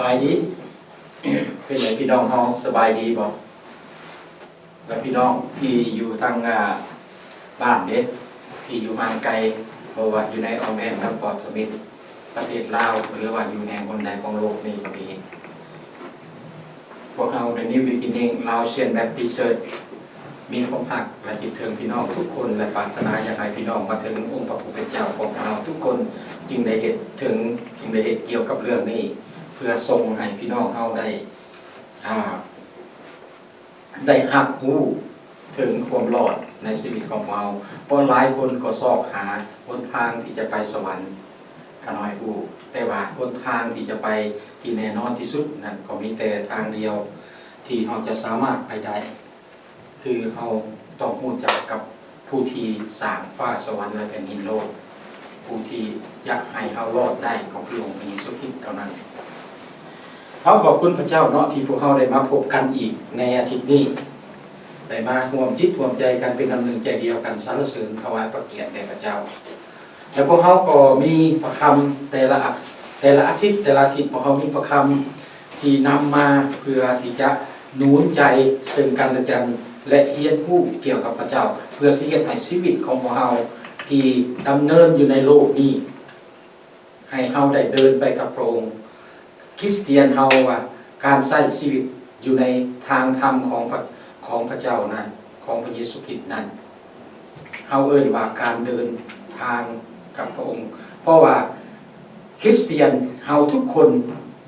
บายดีเป็นไงพี่น้องเฮาสบายดีบ่และพี่น้องที่อยู่ทางบ้านเด็กที่อยู่ห่างไกลบ่ว่าอยู่ในออมแอมและฟอร์ตสมิธประเทศลาวหรือว่าอยู่ในคนใดของโลกนี้ก็ดีพวกเรา The New Beginning Laotian Baptist Church มีความหักและคิดถึงพี่น้องทุกคนและปรารถนาอยากให้พี่น้องมาถึงองค์พระผู้เป็นเจ้าของเราทุกคนจึงได้เห็นเกี่ยวกับเรื่องนี้เพื่อส่งให้พี่น้องเฮาได้หักรู้ถึงความรอดในชีวิตของเราเพราะหลายคนก็ซอกหาหนทางที่จะไปสวรรค์ขน้อยผู้แต่ว่าหนทางที่จะไปที่แน่นอนที่สุดนั่นก็มีแต่ทางเดียวที่เราจะสามารถไปได้คือเราต้องรู้จักกับผู้ที่สร้างฟ้าสวรรค์และแผ่นดินโลกผู้ที่อยากให้เรารอดได้ก็คือองค์พระเยซูคริสต์เท่านั้นเขาขอบคุณพระเจ้าเนาะที่พวกเขาได้มาพบกันอีกในอาทิตย์นี้ได้มาร่วมจิตร่วมใจกันเป็นอันหนึ่งใจเดียวกันสรรเสริญถวายพระเกียรติแด่พระเจ้าแล้วพวกเขาก็มีพระคำแต่ละอาทิตย์พวกเขามีพระคำที่นำมาเพื่อที่จะหนุนใจซึ่งกันและกันและเรียนรู้เกี่ยวกับพระเจ้าเพื่อสิเฮ็ดให้ชีวิตของพวกเราที่ดำเนินอยู่ในโลกนี้ให้เฮาได้เดินไปกับพระองค์คริสเตียนเฮาว่าการใช้ชีวิตอยู่ในทางธรรมของพระเจ้านั้นของพระเยซูคริสต์นั้นเฮาเอ่ยว่าการเดินทางกับพระองค์เพราะว่าคริสเตียนเฮาทุกคน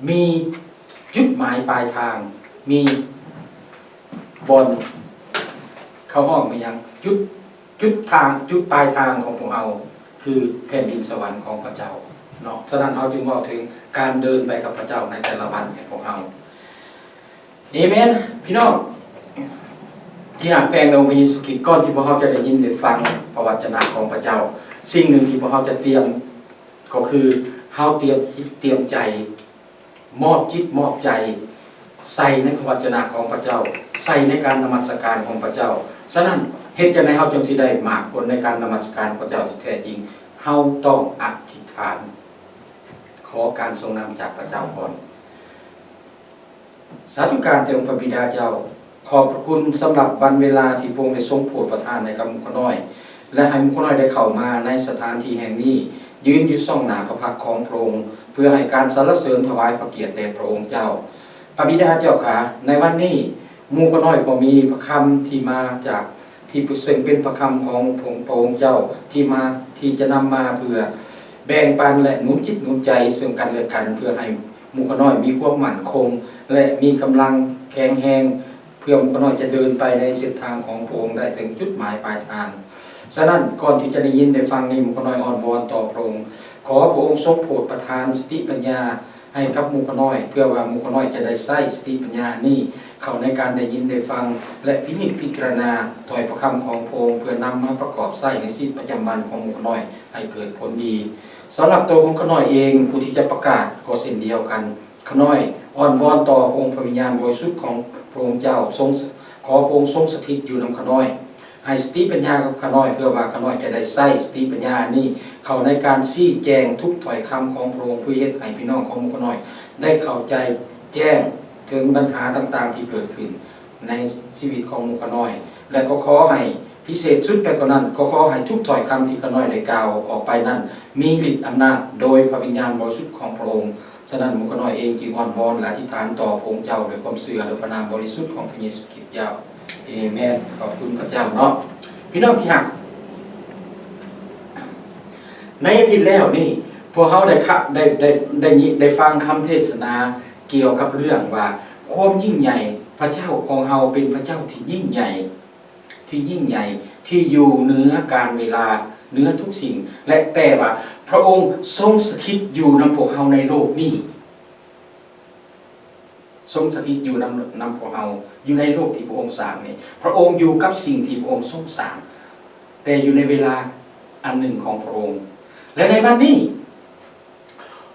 มีจุดหมายปลายทางมีบนเขาห้องมายังจุดปลายทางของพวกเราคือแผ่นดินสวรรค์ของพระเจ้าเนาะฉะนั้นเราจึงว่าถึงการเดินไปกับพระเจ้าในแต่ละวันของเราเอเมนพี่น้องที่อยากแปลงองค์พระเยซูคริสต์ก่อนที่พวกเราจะได้ยินได้ฟังพระวจนะของพระเจ้าสิ่งหนึ่งที่พวกเราจะเตรียมก็คือเราเตรียมใจมอบจิตมอบใจใส่ในพระวจนะของพระเจ้าใส่ในการนมัสการของพระเจ้าฉะนั้นเฮ็ดจังได๋เฮาจึงสิได้มากผลในการนมัสการพระเจ้าที่แท้จริงเฮาต้องอธิษฐานขอการทรงนำจากพระเจ้าก่อนสาธุการแด่องค์พระบิดาเจ้าขอบพระคุณสำหรับวันเวลาที่พระองค์ได้ทรงโปรดประทานในกับหมู่ข้าน้อยและให้หมู่ข้าน้อยได้เข้ามาในสถานที่แห่งนี้ยืนอยู่ส่องหน้าพระพักตร์ของพระองค์เพื่อให้การสรรเสริญถวายพระเกียรติแด่พระองค์เจ้าพระบิดาเจ้าค่ะในวันนี้หมู่ข้าน้อยก็มีพระคำที่มาจากที่ซึ่งเป็นพระคำของพระองค์เจ้าที่จะนำมาเพื่อแบ่งปันและหนุนจิตหนุนใจซึ่งกันและกันเพื่อให้หมู่ข้าน้อยมีความมั่นคงและมีกำลังแข็งแรงเพื่อหมู่ข้าน้อยจะเดินไปในเส้นทางของพระองค์ได้ถึงจุดหมายปลายทางฉะนั้นก่อนที่จะได้ยินได้ฟังนี้หมู่ข้าน้อยอ้อนวอนต่อพระองค์ขอพระองค์ทรงโปรดประทานสติปัญญาให้กับหมู่ข้าน้อยเพื่อว่าหมู่ข้าน้อยจะได้ใช้สติปัญญานี้เข้าในการได้ยินได้ฟังและพินิจพิจารณาถ้อยพระคำของพระองค์เพื่อนำมาประกอบใช้ในชีวิตประจำวันของหมู่ข้าน้อยให้เกิดผลดีสำหรับตัวของข้าน้อยเองผู้ที่จะประกาศก็เช่นเดียวกันข้าน้อยอ้อนวอนต่อองค์พระวิญญาณบริสุทธิ์ของพระองค์เจ้าขอพระองค์ทรงสถิตอยู่นำข้าน้อยให้สติปัญญากับข้าน้อยเพื่อว่าข้าน้อยจะได้ใช้สติปัญญานี้เข้าในการชี้แจงทุกถ้อยคำของพระองค์เพื่อเฮ็ดให้พี่น้องของข้าน้อยได้เข้าใจแจ้งถึงปัญหาต่างๆที่เกิดขึ้นในชีวิตของข้าน้อยและก็ขอให้พิเศษสุดไปกว่านั้นก็ขอให้ทุกถ้อยคำที่ข้าน้อยได้กล่าวออกไปนั้นมีฤทธิ์อำนาจโดยพระวิญญาณบริสุทธิ์ของพระองค์ฉะนั้นหมู่ข้าน้อยเองจึงอ้อนวอนและอธิษฐานต่อพระองค์เจ้าด้วยความเชื่อและพระนามบริสุทธิ์ของพระเยซูคริสต์เจ้าเอเมนขอบคุณพระเจ้าเนาะพี่น้องที่รักในอาทิตย์แล้วนี่พวกเขาได้ฟังคำเทศนาเกี่ยวกับเรื่องว่าความยิ่งใหญ่พระเจ้าของเราเป็นพระเจ้าที่ยิ่งใหญ่ที่อยู่เหนือการเวลาเหนือทุกสิ่งและแต่ว่าพระองค์ทรงสถิตอยู่นำพวกเราในโลกนี้ทรงสถิตอยู่นำพวกเราอยู่ในโลกที่พระองค์สร้างนี่พระองค์อยู่กับสิ่งที่พระองค์ทรงสร้างแต่อยู่ในเวลาอันหนึ่งของพระองค์และในวันนี้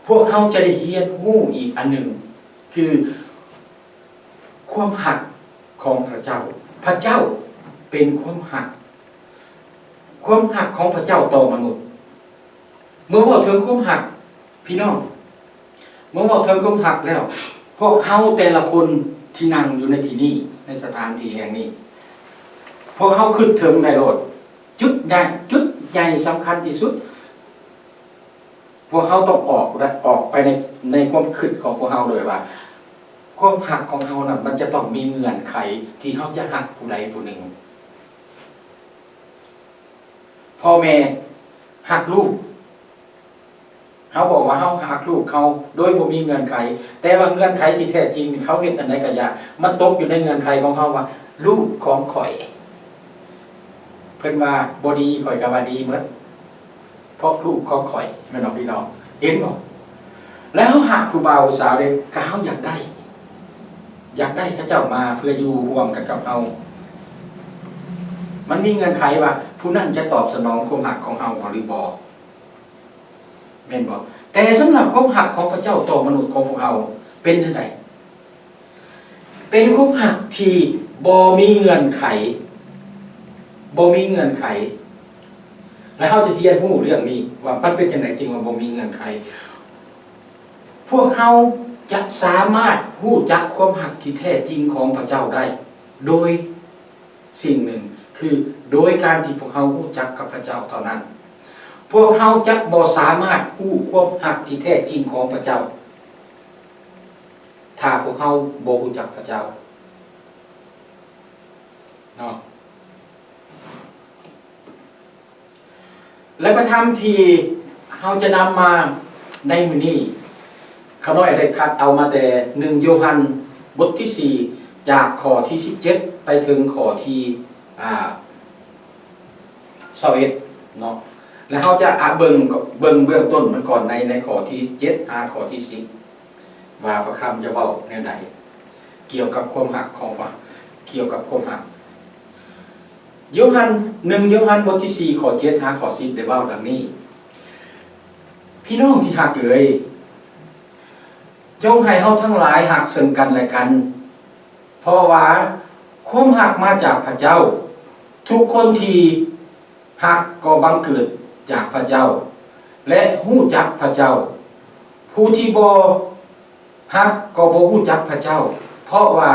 พวกเราจะได้เรียนรู้อีกอันหนึ่งคือความหักของพระเจ้าพระเจ้าเป็นความหักของพระเจ้าต่อมนุษย์เมื่อว่าถึงความหักพี่น้อง เมื่อบอกเทิงความหักแล้วพวกเฮาแต่ละคนที่นั่งอยู่ในที่นี้ในสถานที่แห่งนี้พวกเฮาขึ้นถึงในโลดจุดใหญ่สำคัญที่สุดพวกเฮาต้องออกไปในความคิดของพวกเฮาเลยว่าความหักของเฮานั้นมันจะต้องมีเงื่อนไขที่เฮาจะหักผู้ใดผู้หนึ่งพ่อแม่หักลูกเขาบอกว่าเขาหักลูกเขาโดยบ่มีเงื่อนไขแต่ว่าเงื่อนไขที่แท้จริงเขาเห็นอันใดก็ยากมันตกอยู่ในเงื่อนไขของเขาว่าลูกของข่อยเพิ่นว่าบ่ดีข่อยก็ว่าดีเหมือนเพราะลูกของข่อยแม่นบ่พี่น้องเห็นบ่แล้วเขาหักผู้บ่าวสาวเลยก็เขาอยากได้เขาเจ้ามาเพื่ออยู่ร่วมกันกับเขามันมีเงื่อนไขว่าผู้นั้นจะตอบสนองความหักของเฮาหรือบ่แม่นบ่แต่สำหรับความหักของพระเจ้าต่อมนุษย์ของพวกเฮาเป็นจังไดเป็นความหักที่บ่มีเงื่อนไขแล้วเฮาจะเรียนรู้เรื่องนี้ว่ามันเป็นจังไดจริงว่าบ่มีเงื่อนไขพวกเฮาจะสามารถรู้จักความหักที่แท้จริงของพระเจ้าได้โดยสิ่งหนึ่งคือโดยการที่พวกเขารู้จักกับพระเจ้าเท่านั้นพวกเขาจะบ่สามารถรู้ความหักที่แท้จริงของพระเจ้าถ้าพวกเขาบ่รู้จักพระเจ้าเนาะและพระธรรมที่เขาจะนำมาในมื้อนี้ข้าน้อยได้คัดเอามาแต่1โยฮันบทที่4จากข้อที่17ไปถึงข้อที่21เนาะแล้วเขาจะเบิ่งเบื้องต้นมันก่อนในข้อที่7ข้อที่10ว่าพระคำจะเว้าแนวใดเกี่ยวกับความหักของว่าเกี่ยวกับความหัก1โยฮันบทที่4ข้อ7ข้อ10ได้เว้าดังนี้พี่น้องที่หักเอ๋ยจงให้เฮาทั้งหลายหักซึ่งกันและกันเพราะว่าความหักมาจากพระเจ้าทุกคนที่หักก็บังเกิดจากพระเจ้าและฮู้จักพระเจ้าผู้ที่บ่หักก็บ่ฮู้จักพระเจ้าเพราะว่า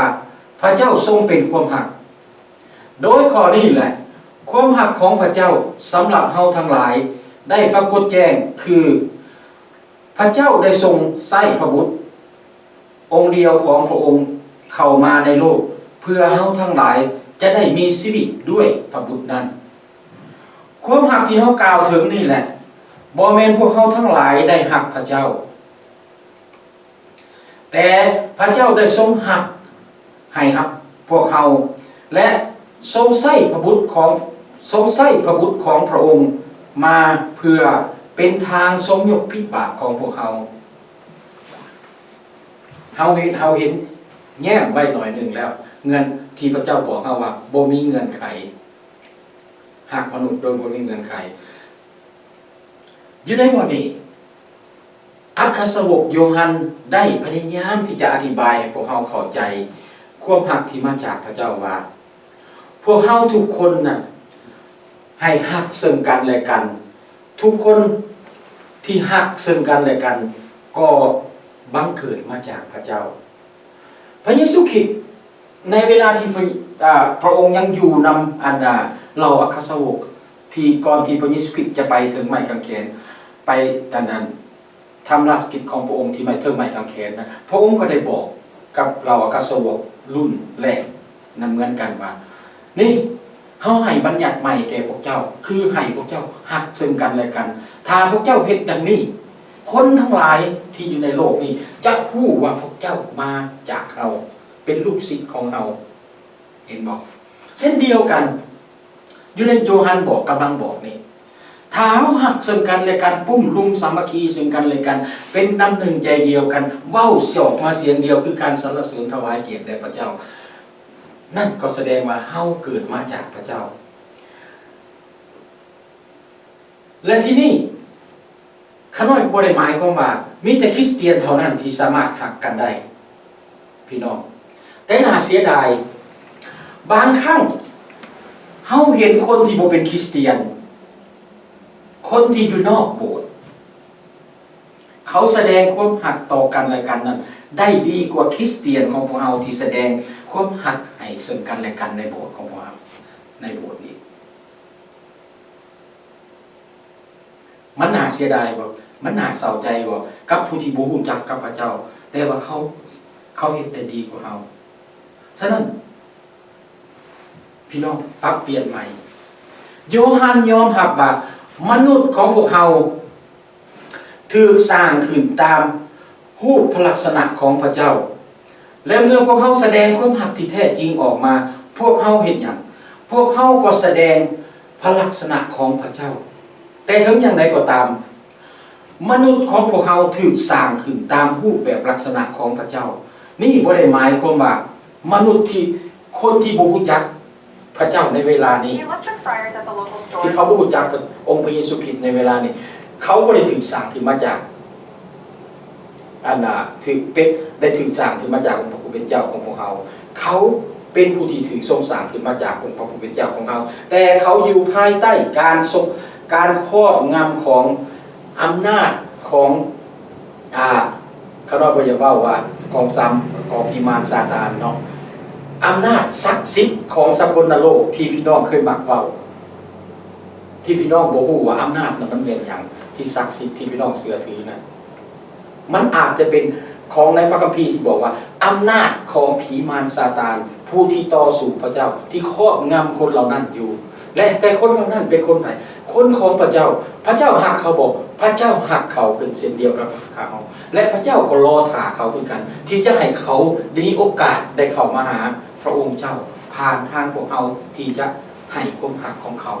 พระเจ้าทรงเป็นความหักโดยข้อนี้แหละความหักของพระเจ้าสำหรับเฮาทั้งหลายได้ปรากฏแจ้งคือพระเจ้าได้ทรงใช้พระบุตรองค์เดียวของพระองค์เข้ามาในโลกเพื่อเฮาทั้งหลายจะได้มีชีวิตด้วยพระบุตรนั้นความหักที่เฮากล่าวถึงนี่แหละบ่แม่นพวกเฮาทั้งหลายได้หักพระเจ้าแต่พระเจ้าได้ทรงหักให้หักพวกเฮาและทรงใช้พระบุตรของพระองค์มาเพื่อเป็นทางทรงยกพิบาทของพวกเฮาเห็นแง้มไว้หน่อยหนึ่งแล้วเงินที่พระเจ้าบอกเฮาว่าบ่มีเงื่อนไขหักมนุษย์โดยบ่มีเงื่อนไขอยู่ในวันนี้อัครสาวกโยฮันได้พยายามที่จะอธิบายให้พวกเฮาเข้าใจความหักที่มาจากพระเจ้าว่าพวกเฮาทุกคนน่ะให้หักซึ่งกันและกันทุกคนที่หักซึ่งกันและกันก็บังเกิดมาจากพระเจ้าพระเยซูคริสต์ในเวลาที่พระองค์ยังอยู่นำเราอัครสาวกที่ก่อนที่พระเยซูคริสต์จะไปถึงไม้กางเขนไปนั้นทำราชกิจของพระองค์ที่ไม้กางเขนนะพระองค์ก็ได้บอกกับเราอัครสาวกรุ่นแรกนั้นเหมือนกันว่านี่เฮาให้บัญญัติใหม่แก่พวกเจ้าคือให้พวกเจ้าหักซึ่งกันและกันถ้าพวกเจ้าเฮ็ดดังนี้คนทั้งหลายที่อยู่ในโลกนี้จะรู้ว่าพวกเจ้ามาจากเฮาเป็นลูกศิษย์ของเฮาเห็นบอกเช่นเดียวกันอยู่ในโยฮันบอกกำลังบอกนี่ถ้าเฮาหักซึ่งกันและกันปุ้มลุมสามัคคีซึ่งกันและกันเป็นน้ำหนึ่งใจเดียวกันเว้าเสียงมาเสียงเดียวคือการสรรเสริญถวายเกียรติแด่พระเจ้านั่นก็แสดงว่าเฮาเกิดมาจากพระเจ้าและที่นี่ข้าน้อยบ่ได้หมายความว่ามีแต่คริสเตียนเท่านั้นที่สามารถหักกันได้พี่น้องแต่น่าเสียดายบางครั้งเฮาเห็นคนที่บ่เป็นคริสเตียนคนที่อยู่นอกโบสถ์เข เขาแสดงความหักต่อกันและกันนั้นได้ดีกว่าคริสเตียนของพวกเราที่แสดงความหักให้ซึ่งกันและกันในโบสถ์ของพวกเราในโบสถ์นี้มันน่าเสียดายบ่มันน่าเศร้าใจบ่กับผู้ที่บ่รู้จักกับพระเจ้าแต่ว่าเขาเฮ็ดได้ดีกว่าเราฉะนั้นพี่น้องปรับเปลี่ยนใหม่โยฮันยอมรับว่ามนุษย์ของพวกเราถูกสร้างขึ้นตามรูปลักษณะของพระเจ้าและเมื่อพวกเขาแสดงความรักที่แท้จริงออกมาพวกเขาเฮ็ดหยังพวกเขาก็แสดงพระลักษณะของพระเจ้าแต่ถึงอย่างไรก็ตามมนุษย์ของพวกเขาถูกสร้างขึ้นตามรูปแบบลักษณะของพระเจ้านี่บ่ได้หมายความว่ามนุษย์ที่คนที่บ่รู้จักพระเจ้าในเวลานี้ที่เขาบ่รู้จักองค์พระเยซูคริสต์ในเวลานี้เขาบ่ได้ถูกสร้างขึ้นมาจากถือเป็นได้ถูกสร้างขึ้นมาจากองค์พระผู้เป็นเจ้าของพวกเขาเขาเป็นผู้ที่ถูกทรงสร้างขึ้นมาจากองค์พระผู้เป็นเจ้าของเขาแต่เขาอยู่ภายใต้การครอบงำของอำนาจของเขาบอกว่าของซ้ำของพิมานซาตานเนาะอำนาจศักดิ์สิทธิ์ของสกลโลกที่พี่น้องเคยมักเว้าที่พี่น้องบ่ฮู้ว่าอำนาจนั้นมันเป็นอย่างที่ศักดิ์สิทธิ์ที่พี่น้องเชื่อถือนะมันอาจจะเป็นของในพระคัมภีร์ที่บอกว่าอำนาจของผีมารซาตานผู้ที่ต่อสู้พระเจ้าที่ครอบงำคนเหล่านั้นอยู่และแต่คนเหล่านั้นเป็นคนไหนคนของพระเจ้าพระเจ้าหักเขาบอกพระเจ้าหักเขาเป็นเส้นเดียวกับเขาและพระเจ้าก็รอท่าเขาเหมือนกันที่จะให้เขาได้มีโอกาสได้เข้ามาหาพระองค์เจ้าผ่านทางพวกเขาที่จะให้ความหักของเขา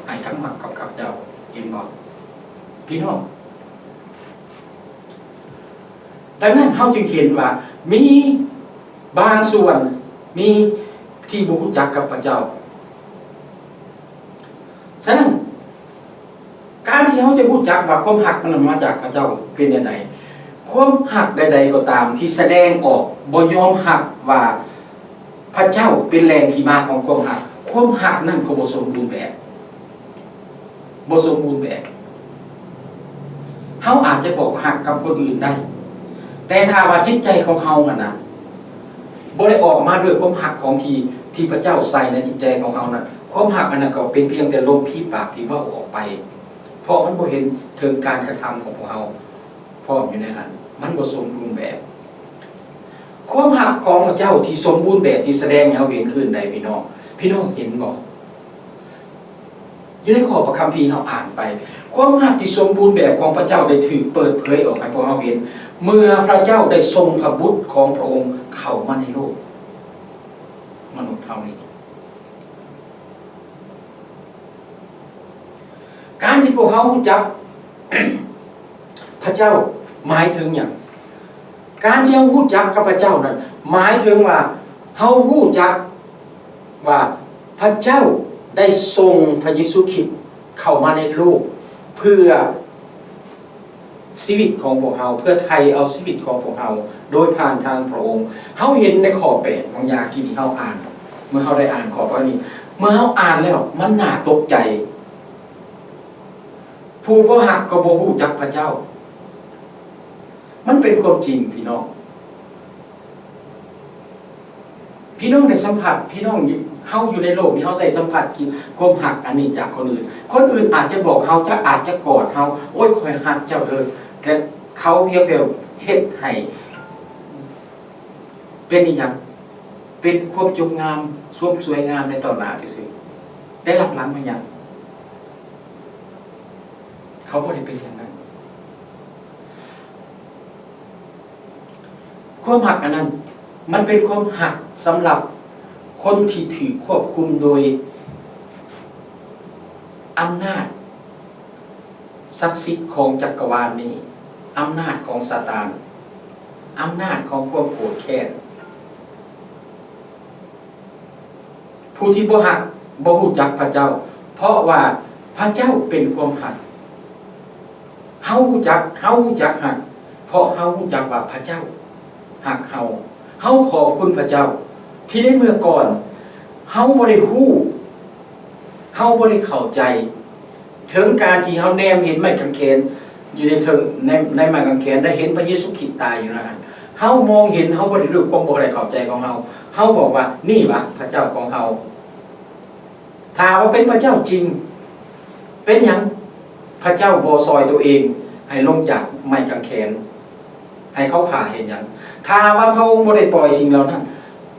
ให้ทั้งหักกับข้าพเจ้าเห็นบ่พี่น้องดังนั้นเขาจึงเห็นว่ามีบางส่วนมีที่บ่รู้จักกับพระเจ้าฉะนั้นการที่เขาจะรู้จักว่าความหักมันมาจากพระเจ้าเป็นยังไงความหักใดๆก็ตามที่แสดงออกบ่ยอมหักว่าพระเจ้าเป็นแรงที่มาของความหักความหักนั่นก็บ่สมบูรณ์แบบบ่สมบูรณ์แบบเขาอาจจะบอกหักกับคนอื่นได้แต่ถ้าว่าจิตใจของเฮาน่ะบ่ได้ออกมาด้วยความหักของที่พระเจ้าใส่ในจิตใจของเฮานั้นความหักอันนั้นก็เป็นเพียงแต่ลมพี่ปากที่ว่าออกไปเพราะมันบ่เห็นถึงการกระทำของพวกเฮาพร้อมอยู่ในนั้นมันบ่สมบูรณ์แบบความหักของพระเจ้าที่สมบูรณ์แบบที่แสดงให้เฮาเห็นขึ้นได้พี่น้องเห็นบ่อยู่ในข้อพระคัมภีร์เฮาอ่านไปความหักที่สมบูรณ์แบบของพระเจ้าได้ถูกเปิดเผยออกให้พวกเฮาเห็นเมื่อพระเจ้าได้ทรงพระบุตรของพระองค์เข้ามาในโลกมนุษย์เฮานี้การที่พวกเขารู้จัก พระเจ้าหมายถึงอย่างการที่เขารู้จักกับพระเจ้านั้นหมายถึงว่าเขารู้จักว่าพระเจ้าได้ทรงพระเยซูคริสต์เข้ามาในโลกเพื่อชีวิตของพวกเราเพื่อไทยเอาชีวิตของพวกเราโดยผ่านทางพระองค์เขาเห็นในข้อ8ของยากินที่เขาอ่านเมื่อเขาได้อ่านข้อนี้เมื่อเขาอ่านแล้วมันน่าตกใจผู้บ่ฮักก็บ่รู้จักพระเจ้ามันเป็นความจริงพี่น้องได้สัมผัสพี่น้องเฮาอยู่ในโลกนี้เฮาใส่สัมผัสกินความหักอันนี้จากคนอื่นอาจจะบอกเฮาอาจจะกอดเฮาโอ้ยข่อยฮักเจ้าแต่เขาเพียงแต่เฮ็ดให้เป็นอีหยังเป็นความจบงามสวยงามในต่อหน้าซื่อๆแต่หลังมันหยังเขาไม่ได้เป็นอย่างนั้นความหักอันนั้นมันเป็นความหักสำหรับคนที่ถือควบคุมโดยอำนาจศักดิ์สิทธิ์ของจักรวาลนี้อำนาจของซาตานอำนาจของความโกรธแค้นผู้ที่บ่หักบ่รู้จักพระเจ้าเพราะว่าพระเจ้าเป็นความหักเฮารู้จักหักเพราะเฮารู้จักว่าพระเจ้าหักเฮาขอบคุณพระเจ้าที่ในเมื่อก่อนเฮาบ่ได้ฮู้เฮาบ่ได้เข้าใจถึงการที่เฮาแนมเห็นไม้กางเขน อยู่ในเทิงในไม้กางเขนได้เห็นพระเยซูคริสต์ตายอยู่นะเฮามองเห็นเฮาบ่ได้รู้ความบ่ได้เข้าใจของเฮาบอกว่านี่วะพระเจ้าของเฮาถ้าว่าเป็นพระเจ้าจริงเป็นหยังพระเจ้าบ่ซอยตัวเองให้ลงจากไม้กางเขนให้เขาฆ่าเห็นหยังถ้าว่าพระองค์บ่ได้ปล่อยสิ่งเหล่านั้น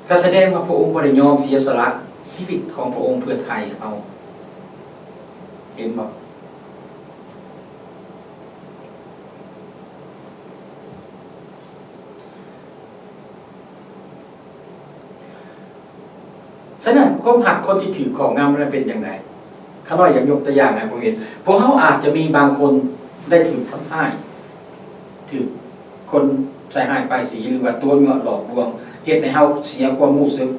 ก็แสดงว่าพระองค์บ่ได้ยอมเสียสละชีวิตของพระองค์เพื่อไทยเอาเห็นบ่ฉะนั้นความหักคนที่ถือของงามมันเป็นอย่างไรข้าน้อยอยากยกตัวอย่างนะผมเห็นพวกเขาอาจจะมีบางคนได้ถือทำให้ถือคนใส่หายปลายสีหรือว่าตัวเงาะหลอกลวงเหตุในเฮาเสียความรู้สึก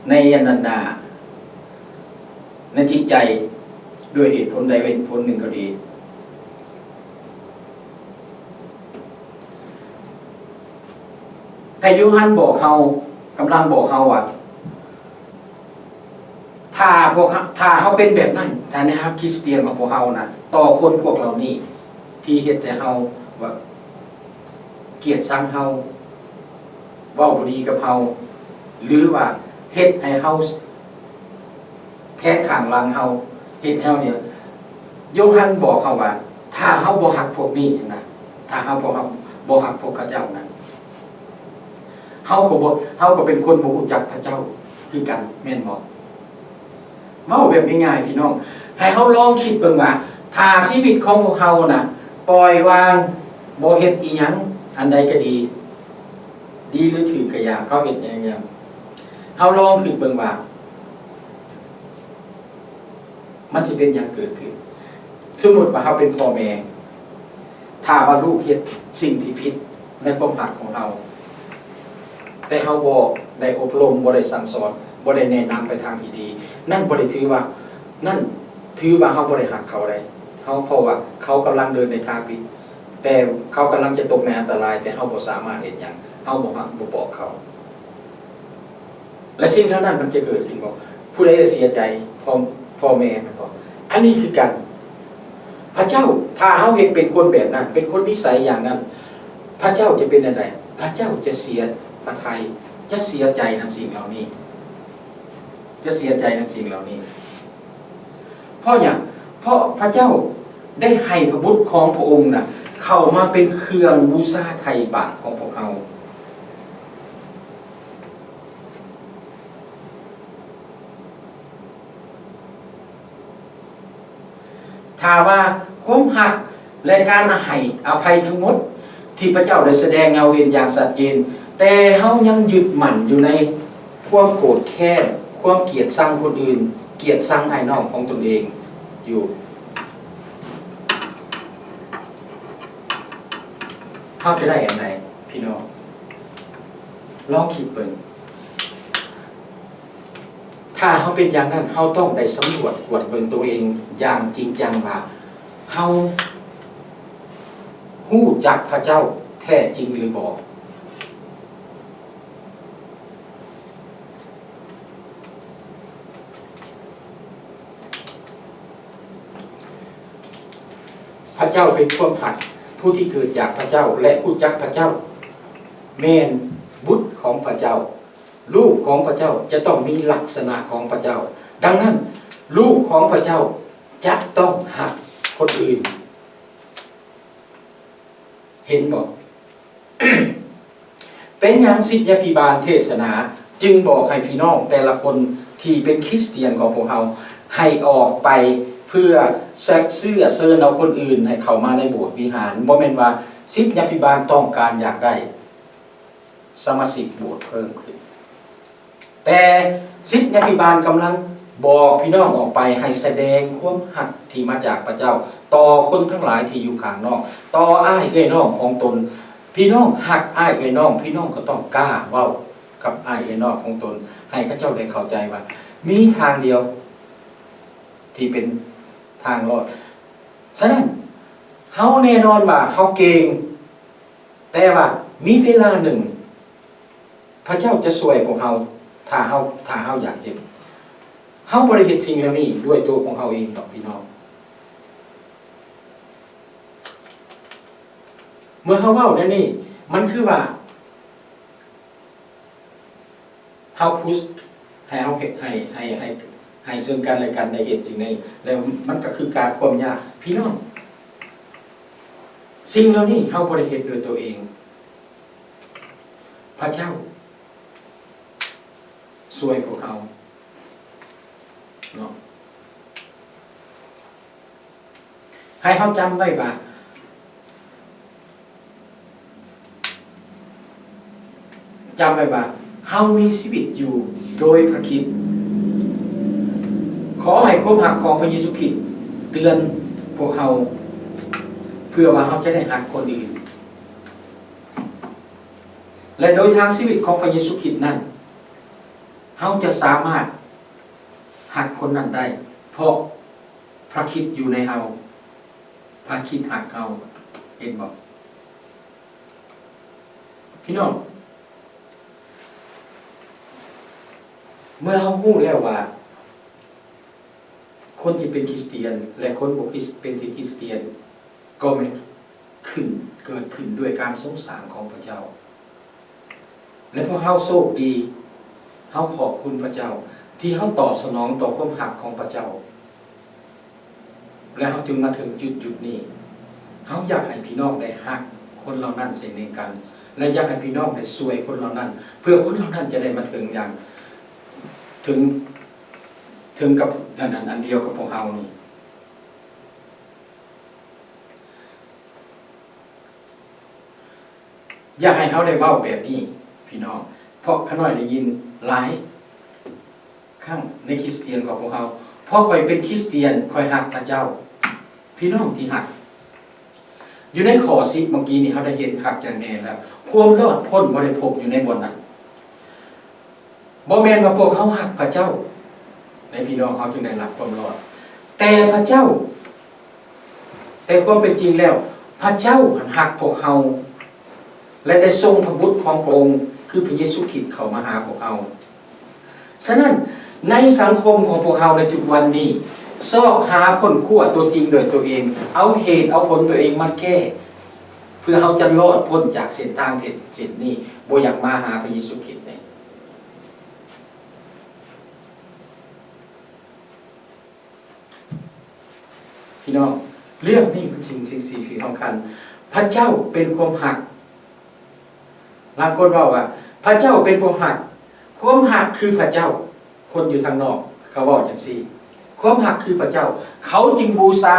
ในนันดาในจิตใจด้วยเหตุผลใดเป็นผลหนึ่งก็ดีแต่โยฮันบอกเขากำลังบอกเขาว่าถ้าเขาเป็นแบบนั้นถ้าในฮักคริสเตียนของพวกเขานะต่อคนพวกเรานี่ที่เฮ็ดใจเฮาว่าเกลียดชังเฮาเว้าบ่ดีกับเฮาหรือว่าเฮ็ดให้เฮาแท้ข้างหลังเฮาเฮ็ดให้เฮาเนี่ยโยฮันบอกเขาว่าถ้าเฮาบ่ฮักพวกนี้นะถ้าเฮาบ่ฮักพวกเขาเจ้านะเฮาก็เป็นคนบ่รู้จักพระเจ้าคือกันแม่นบ่เมาแบบง่ายๆพี่น้องให้เฮาลองคิดเบิ่งว่าถ้าชีวิตของพวกเฮาน่ะปล่อยวางบ่เฮ็ดอีหยังอันใดก็ดีหรือถือกระยางเขาเฮ็ดอย่างเงี้ยเฮาลองคิดเบิ่งว่ามันสิเป็นหยังเกิดขึ้นสมมุติว่าเฮาเป็นพ่อแม่ถ้าว่าลูกเฮ็ดสิ่งที่ผิดในความหักของเราแต่เฮาบ่ได้อบรมบ่ได้สั่งสอนบ่ได้แนะนำไปทางที่ดีนั่นบ่ได้ถือว่าเฮาบ่ได้หักเขาได้เฮาเพราะว่าเขากำลังเดินในทางผิดแต่เขากำลังจะตกในอันตรายแต่เฮาบ่สามารถเฮ็ดหยังเฮาบ่ฮักบ่บอกเขาและสิ่งเหล่านั้นมันจะเกิดขึ้นบ่ผู้ใดจะเสียใจพ่อแม่มันบ่อันนี้คือกันพระเจ้าถ้าเฮาเฮ็ดเป็นคนแบบนั้นเป็นคนนิสัยอย่างนั้นพระเจ้าจะเป็นอะไรพระเจ้าจะเสียพระทัยจะเสียใจนำสิ่งเหล่านี้จะเสียใจนำสิ่งเหล่านี้เพราะอย่างเพราะพระเจ้าได้ให้พระบุตรของพระองค์น่ะเข้ามาเป็นเครื่องบูชาไถ่บาปของพวกเขาถ้าว่าความหักและการให้อภัยทั้งหมดที่พระเจ้าได้แสดงเงาเห็นอย่างชัดเจนแต่เฮายังยึดมั่นอยู่ในความโกรธแค้นความเกลียดชังคนอื่นเกลียดชังภายนอกของตนเองอยู่เฮาจะได้อันไหนพี่น้องลองคิดเบิ่งถ้าเฮาเป็นอย่างนั้นเฮาต้องได้สำรวจกวดเบิ่งตัวเองอย่างจริงจังว่าเฮาฮู้จักพระเจ้าแท้จริงหรือบ่พระเจ้าเป็นความหักผู้ที่เกิดจากพระเจ้าและผู้จักพระเจ้าแม่นบุตรของพระเจ้าลูกของพระเจ้าจะต้องมีลักษณะของพระเจ้าดังนั้นลูกของพระเจ้าจะต้องหักคนอื่นเห็นบ่ เป็นอย่างศิษยาภิบาลเทศนาจึงบอกให้พี่น้องแต่ละคนที่เป็นคริสเตียนของพวกเราให้ออกไปเพื่อเสื้อเชิญเอาคนอื่นให้เข้ามาในโบสถ์วิหารบ่แม่นว่าศิษยาภิบาลต้องการอยากได้สมาชิกโบสถ์เพิ่มขึ้นแต่ศิษยาภิบาลกำลังบอกพี่น้องออกไปให้แสดงความหักที่มาจากพระเจ้าต่อคนทั้งหลายที่อยู่ข้างนอกต่ออ้ายเอ้ยน้องของตนพี่น้องหักอ้ายเอ้ยน้องพี่น้องก็ต้องกล้าเว้ากับอ้ายเอ้ยน้องของตนให้พระเจ้าได้เข้าใจว่ามีทางเดียวที่เป็นทางรอดฉะนั้นเฮาแน่นอนว่าเฮาเก่งแต่ว่ามีเวลาหนึ่งพระเจ้าจะช่วยพวกเฮาถ้าเฮาอยากเห็นเฮาบ่ได้เฮ็ดสิ่งเหล่านี้ด้วยตัวของเฮาเองดอกพี่น้อง เมื่อเขาเว้าแน่นี่มันคือว่าเฮาพุชให้เฮาเฮ็ดให้ซึ่งกันและกันได้เฮ็ดสิ่งนี้แล้วมันก็คือการความยากพี่น้องสิ่งเหล่านี้เฮาบ่ได้เฮ็ดด้วยตัวเองพระเจ้าช่วยพวกเราเนาะให้เฮาจำไว้ว่าเฮามีชีวิตอยู่โดยพระคริสต์ขอให้ความรักของพระเยซูคริสต์เตือนพวกเฮาเพื่อว่าเฮาจะได้รักคนอื่นและโดยทางชีวิตของพระเยซูคริสต์นั้นเฮาจะสามารถรักคนนั้นได้เพราะพระคริสต์อยู่ในเฮาพระคริสต์รักเฮาเห็นบ่พี่น้องเมื่อเรารู้แล้วว่าคนที่เป็นคริสเตียนและคนบ่เป็นคริสเตียนก็ไม่เกิดขึ้นด้วยการสงสารของพระเจ้าและพอเราโชคดีเราขอบคุณพระเจ้าที่เราตอบสนองต่อความรักของพระเจ้าและเราจึงมาถึงจุดนี้เราอยากให้พี่น้องได้รักคนเหล่านั้นเช่นกันและอยากให้พี่น้องได้ช่วยคนเหล่านั้นเพื่อคนเหล่านั้นจะได้มาถึงอย่างถึงกับอันเดียวกับพวกเรานี่อยากให้เขาได้เว้าแบบนี้พี่น้องเพราะข้าน้อยได้ยินหลายครั้งในคริสเตียนของพวกเราเพราะคอยเป็นคริสเตียนคอยรักพระเจ้าพี่น้องที่รักอยู่ในข้อ10เมื่อกี้นี่เขาได้เห็นคักอย่างแน่แล้วความรอดพ้นบ่ได้พบอยู่ในบนนั้นบ่แม่นว่าพวกเขารักพระเจ้าในพี่น้องเขาจึงได้รับความรอดแต่พระเจ้าแต่ความเป็นจริงแล้วพระเจ้ารักพวกเขาและได้ทรงพระบุตรของพระองค์คือพระเยซูคริสต์เข้ามาหาพวกเราฉะนั้นในสังคมของพวกเราในทุกวันนี้ซอกหาคนขั้วตัวจริงโดยตัวเองเอาเหตุเอาผลตัวเองมาแก้เพื่อเขาจะรอดพ้นจากเส้นทางเส้นนี้บ่อยากมาหาพระเยซูคริสต์เนี่ยพี่น้องเรื่องนี้เป็นสิ่งสำคัญพระเจ้าเป็นความหักบางคนบอกว่าพระเจ้าเป็นความหักความหักคือพระเจ้าคนอยู่ทางนอกเขาบอกจังซี่ความหักคือพระเจ้าเขาจึงบูชา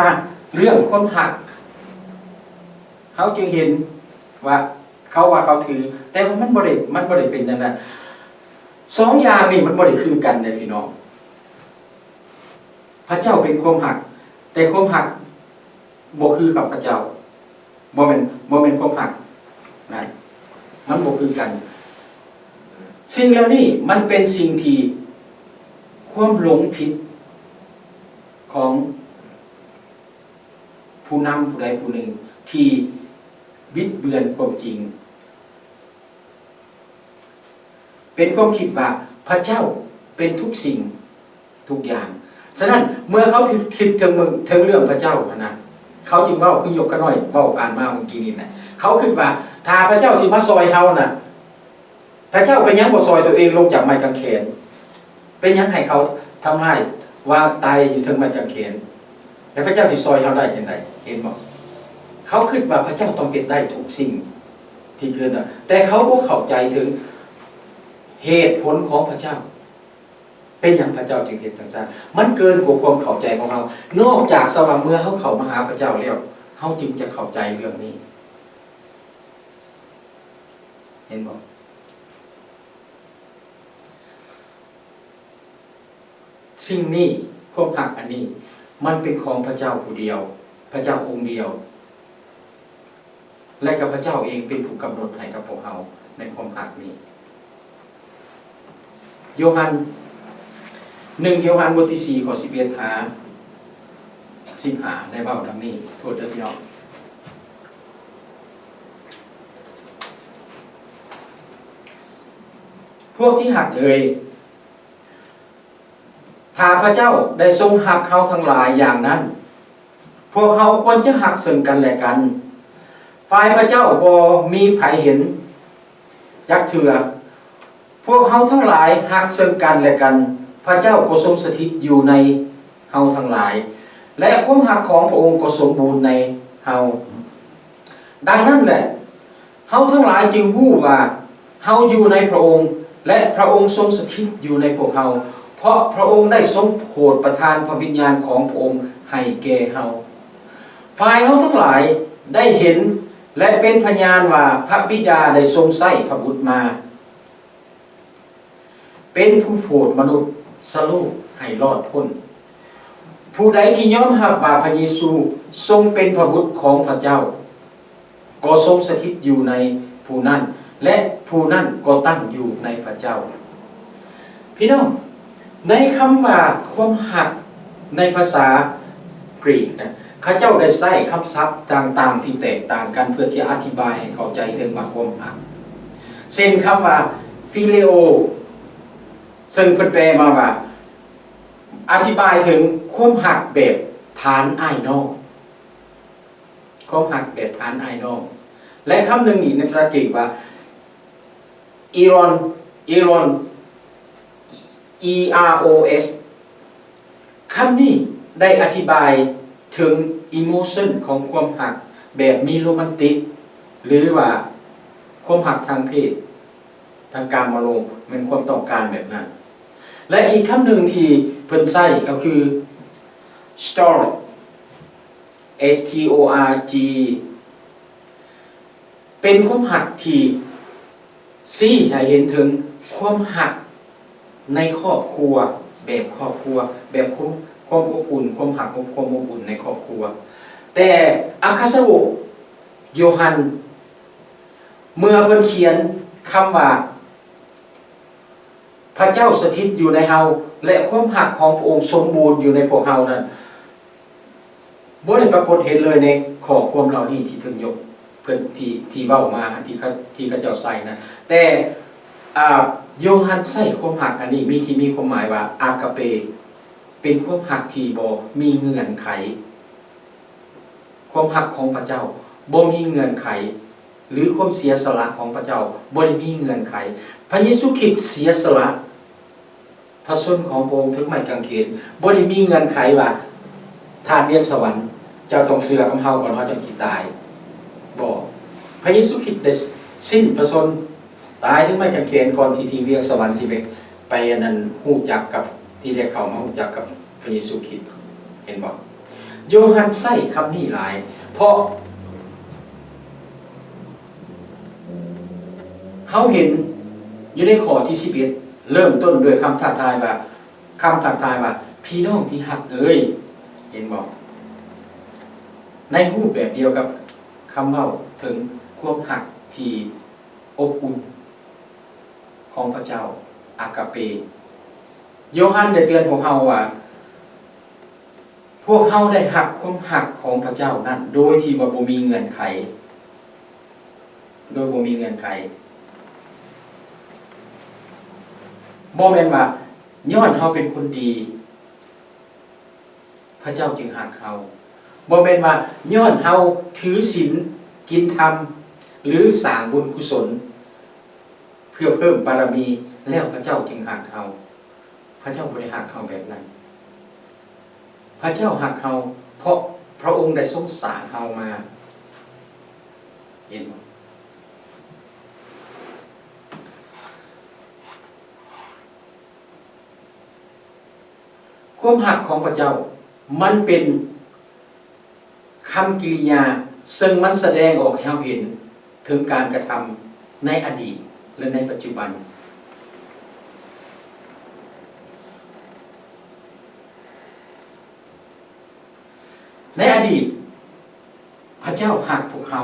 เรื่องความหักเขาจึงเห็นว่าเขาถือแต่มันบ่ได้เป็นอย่างนั้นสองอย่างนี่มันบ่ได้คือกันเลยพี่น้องพระเจ้าเป็นความหักแต่ความหักบ่คือกับพระเจ้าบ่แม่นความหักนั่นมันบ่คือกันสิ่งเหล่านี้มันเป็นสิ่งที่ความหลงผิดของผู้นำผู้ใดผู้หนึ่งที่บิดเบือนความจริงเป็นความคิดว่าพระเจ้าเป็นทุกสิ่งทุกอย่างฉะนั้นเมื่อเขาคิดถึงเรื่องพระเจ้านะเขาจึงว่าคือยกกระน้อยเว้าอ่านมาเมื่อกี้นี่นะเขาคิดว่าถ้าพระเจ้าสิมาซอยเฮาน่ะพระเจ้าเป็นยังบ่ซอยตัวเองลงจากไม้กางเขนเป็นยังให้เขาทำให้วางตายอยู่ถึงไม้กางเขนแล้วพระเจ้าสิซอยเฮาได้จังไดเห็นบ่เขาคิดว่าพระเจ้าต้องเป็นได้ทุกสิ่งที่เกิดแต่เขาบ่เข้าใจถึงเหตุผลของพระเจ้าเป็นอย่างพระเจ้าจึงเห็นจังซั่นมันเกินกว่าความเข้าใจของเรานอกจากสว่าเมื่อเขาเข้ามาหาพระเจ้าแล้วเขาจึงจะเข้าใจเรื่องนี้เห็นบ่สิ่งนี้ความหักอันนี้มันเป็นของพระเจ้าผู้เดียวพระเจ้าองค์เดียวและกับพระเจ้าเองเป็นผู้กำหนดให้กับพวกเราในความหักนี้โยฮัน1 โยฮันบทที่4ข้อ11หา15ได้เว้าดังนี้โทษเด้อพี่น้องพวกที่หักเอ่ยถ้าพระเจ้าได้ทรงหักเขาทั้งหลายอย่างนั้นพวกเขาควรจะหักซึ่งกันและกัน ฝ่ายพระเจ้าบ่มีไผเห็นจักเถื่อพวกเฮาทั้งหลายฮักซึ่งกันและกันพระเจ้าก็ทรงสถิตอยู่ในเฮาทั้งหลายและความฮักของพระองค์ก็สมบูรณ์ในเฮาดังนั้นแหละเฮาทั้งหลายจึงรู้ว่าเฮาอยู่ในพระองค์และพระองค์ทรงสถิตอยู่ในพวกเฮาเพราะพระองค์ได้ทรงโปรดประทานพระวิญญาณของพระองค์ให้แก่เฮาฝ่ายเฮาทั้งหลายได้เห็นและเป็นพยานว่าพระบิดาได้ทรงใช้พระบุตรมาเป็นผู้โปรดมนุษย์สโลกให้รอดพ้นผู้ใดที่ยอมรับว่าพระเยซูทรงเป็นพระบุตรของพระเจ้าก็ทรงสถิตอยู่ในผู้นั้นและผู้นั้นก็ตั้งอยู่ในพระเจ้าพี่น้องในคำว่าความหักในภาษากรีกนะข้าเจ้าได้ใช้คำศัพท์ต่างๆที่แตกต่างกันเพื่อที่อธิบายให้เข้าใจถึงว่าความหักเช่นคำว่าฟิเลโอซึ่งเพิ่นแปลมาว่าอธิบายถึงความหักแบบฐานอ้ายน้องความหักแบบฐานอ้ายน้องและคำหนึ่งอีกในภาษากรีกว่าอีรอนE R O S คำนี้ได้อธิบายถึง emotion ของความหักแบบมีโรแมนติกหรือว่าความหักทางเพศทางการมโลกเป็นความต้องการแบบนั้นและอีกคำหนึ่งที่เพิ่นใช้ก็คือ storge S T O R G เป็นความหักที่ชี้ให้เห็นถึงความหักในครอบครัวแบบครอบครัวแบบความอบอุ่นความหักความอบอุ่นในครอบครัวแต่อัครสาวกโยฮันเมื่อเพิ่นเขียนคำว่าพระเจ้าสถิตอยู่ในเฮาและความหักของพระองค์สมบูรณ์อยู่ในพวกเฮานั้นบ่ได้ปรากฏเห็นเลยในข้อความเหล่านี้ที่เพิ่นยกเพิ่นที่เว้ามาที่เขาเจ้าใส่นะแต่โยฮันใส่ความหักอันนี้มีความหมายว่าอากาเปเป็นความหักที่บ่มีเงื่อนไขความหักของพระเจ้าบ่มีเงื่อนไขหรือความเสียสละของพระเจ้าบ่ได้มีเงื่อนไขพระเยซูคริสต์เสียสละพระชนของพระองค์ถึงไม้กางเขนบ่ได้มีเงื่อนไขว่าถ้าเรียนสวรรค์เจ้าต้องเชื่อกับเฮาก่อนเฮาจะสิตายบ่พระเยซูคริสต์ได้สิ้นพระชนตายถึงไม้กางเขนก่อนที่เวียงสวรรค์สิไปอันนั้นฮู้จักกับที่ได้เข้ามาฮู้จักกับพระเยซูคริสต์เห็นบ่โยฮันใช้คำนี้หลายเพราะเฮาเห็นอยู่ในข้อที่11เริ่มต้นด้วยคำทักทายว่าพี่น้องที่ฮักเอ้ยเห็นบ่ในรูปแบบเดียวกับคำเว้าถึงความฮักที่อบอุ่นของพระเจ้าอากาเปโยฮันได้เตือนพวกเฮาว่าพวกเฮาได้ฮักความฮักของพระเจ้านั้นโดยที่ว่าบ่มีเงื่อนไขบ่แม่นว่าย้อนเฮาเป็นคนดีพระเจ้าจึงฮักเฮาบ่แม่นว่าย้อนเฮาถือศีลกินธรรมหรือสร้างบุญกุศลเพื่อเพิ่มบารมีแล้วพระเจ้าจึงฮักเฮาพระเจ้าบ่ได้ฮักเฮาแบบนั้นพระเจ้าฮักเฮาเพราะพระองค์ได้ทรงสร้างเฮามาเห็นบ่ความหักของพระเจ้ามันเป็นคำกริยาซึ่งมันแสดงออกให้เราเห็นถึงการกระทำในอดีตและในปัจจุบันในอดีตพระเจ้าหักพวกเรา